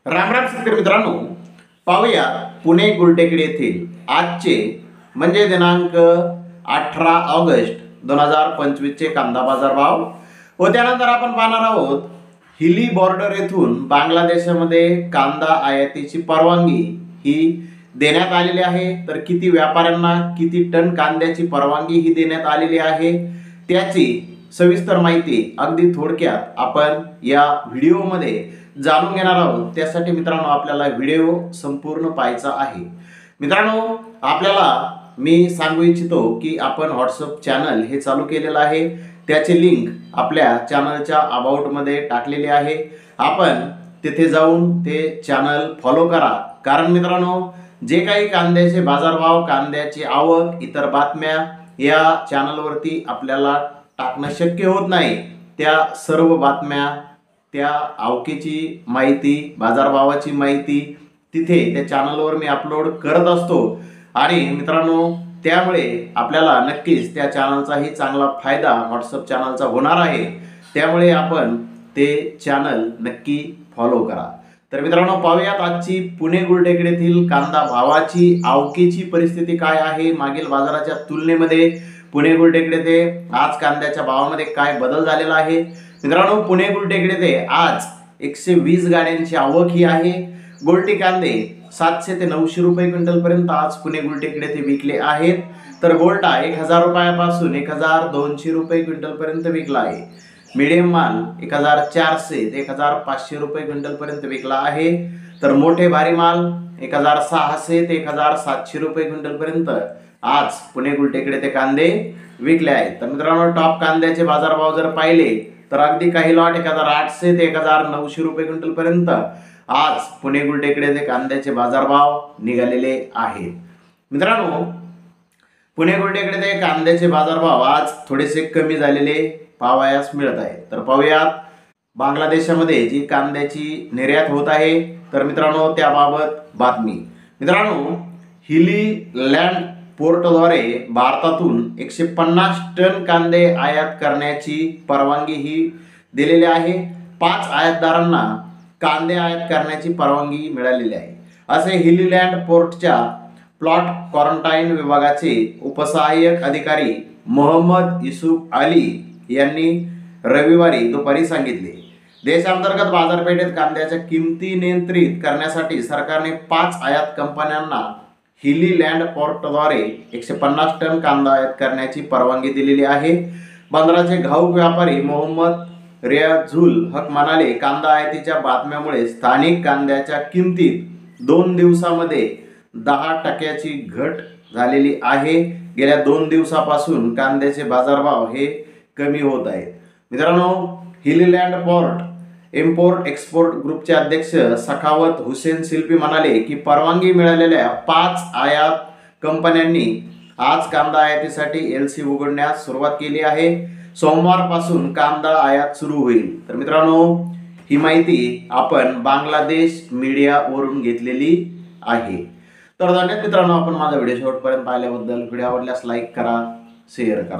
रामराम शेतकरी मित्रांनो, पाहूया पुणे गुलटेकडी येथील आजचे म्हणजे दिनांक 18 ऑगस्ट 2025 चे कांदा बाजार भाव व त्यानंतर आपण पाहणार आहोत हिली बॉर्डर येथून बांगलादेशामध्ये कांदा आयातीची परवानगी ही देण्यात आलेली आहे। तर किती व्यापाऱ्यांना किती टन कांद्याची परवानगी ही देण्यात आलेली आहे त्याची सविस्तर माहिती अगदी थोडक्यात आपण या व्हिडिओमध्ये जाणून घेणार आहोत। त्यासाठी मित्रांनो आपल्याला व्हिडिओ संपूर्ण पाहायचा आहे। मित्रांनो आपल्याला मी सांगू इच्छितो की आपण व्हॉट्सअप चॅनल हे चालू केलेलं आहे, त्याची लिंक आपल्या चॅनलच्या अबाउट मध्ये टाकलेली आहे। आपण तिथे जाऊन ते चॅनल फॉलो करा, कारण मित्रांनो जे काही कांद्याचे बाजारभाव, कांद्याची आवक, इतर बातम्या या चॅनलवरती आपल्याला टाकणं शक्य होत नाही, त्या सर्व बातम्या, त्या आवकेची माहिती, बाजारभावाची माहिती तिथे त्या चॅनलवर मी अपलोड करत असतो। आणि मित्रांनो त्यामुळे आपल्याला नक्कीच त्या चॅनलचाही चांगला फायदा व्हॉट्सअप चॅनलचा होणार आहे, त्यामुळे आपण ते चॅनल नक्की फॉलो करा। तर मित्रांनो पाहूयात आजची पुणे गुलटेकडी येथील कांदा भावाची, आवकेची परिस्थिती काय आहे, मागील बाजाराच्या तुलनेमध्ये पुणे गुलटेकडी येथे आज कांद्याच्या भावामध्ये काय बदल झालेला आहे। मित्रांनो पुणे गुलटेकडी येथे आज 120 गाड्यांची आवक ही आहे। गोल्टी कांदे 700 ते 900 रुपये क्विंटल पर्यंत आज पुणे गुलटेकडी येथे विकले आहेत। तर गोल्टा 1000 रुपयापासून 1200 रुपये क्विंटल पर्यंत विकला आहे। मीडियम माल 1400 ते 1500 रुपये क्विंटल पर्यंत विकला आहे। तर मोठे भारी माल 1600 ते 1700 रुपये क्विंटल पर्यंत आज पुणे गुलटेकडी येथे कांदे विकले आहेत। तर मित्रांनो टॉप कांद्याचे बाजारभाव जर पाहिले तर अगदी काही लॉट 1800 ते 1900 रुपये क्विंटल पर्यंत आज पुणे गुलटेकडी येथे कांद्याचे बाजारभाव निघालेले आहेत। मित्रांनो पुणे गुलटेकडी येथे कांद्याचे बाजारभाव आज थोडेसे कमी झालेले पाहावयास मिळत आहे। तर पाहूयात बांगलादेशामध्ये जी कांद्याची निर्यात होत आहे, तर मित्रांनो त्याबाबत बातमी। मित्रांनो हिली लँड पोर्टद्वारे भारतातून 150 टन कांदे आयात करण्याची परवानगी ही दिलेली आहे। 5 आयातदारांना कांदे आयात करण्याची परवानगी मिळालेली आहे, असे हिली लँड पोर्टच्या प्लॉट क्वारंटाईन विभागाचे उपसहाय्यक अधिकारी मोहम्मद युसुफ अली यांनी रविवारी दुपारी सांगितले। देशांतर्गत बाजारपेठेत कांद्याच्या किमती नियंत्रित करण्यासाठी सरकारने 5 आयात कंपन्यांना हिली लँड पोर्टद्वारे 150 टन कांदा आयात करण्याची परवानगी दिलेली आहे। बंदराचे घाऊक व्यापारी मोहम्मद रियाझुल हक म्हणाले, कांदा आयातीच्या बातम्यामुळे स्थानिक कांद्याच्या किमतीत 2 दिवसामध्ये 10% घट झालेली आहे। गेल्या 2 दिवसापासून कांद्याचे बाजारभाव हे कमी होत आहेत। मित्रांनो हिली लँड पोर्ट इम्पोर्ट एक्सपोर्ट ग्रुपचे अध्यक्ष सखावत हुसेन शिल्पी म्हणाले की परवानगी मिळालेल्या 5 आयात कंपन्यांनी आज कांदा आयातीसाठी LC उघडण्यास सुरुवात केली आहे। सोमवारपासून कांदा आयात सुरू होईल। तर मित्रांनो ही माहिती आपण बांगलादेश मीडियावरून घेतलेली आहे। तर धन्यवाद मित्रांनो, आपण माझा व्हिडिओ शेवटपर्यंत पाहिल्याबद्दल। व्हिडिओ आवडल्यास लाईक करा, शेअर करा।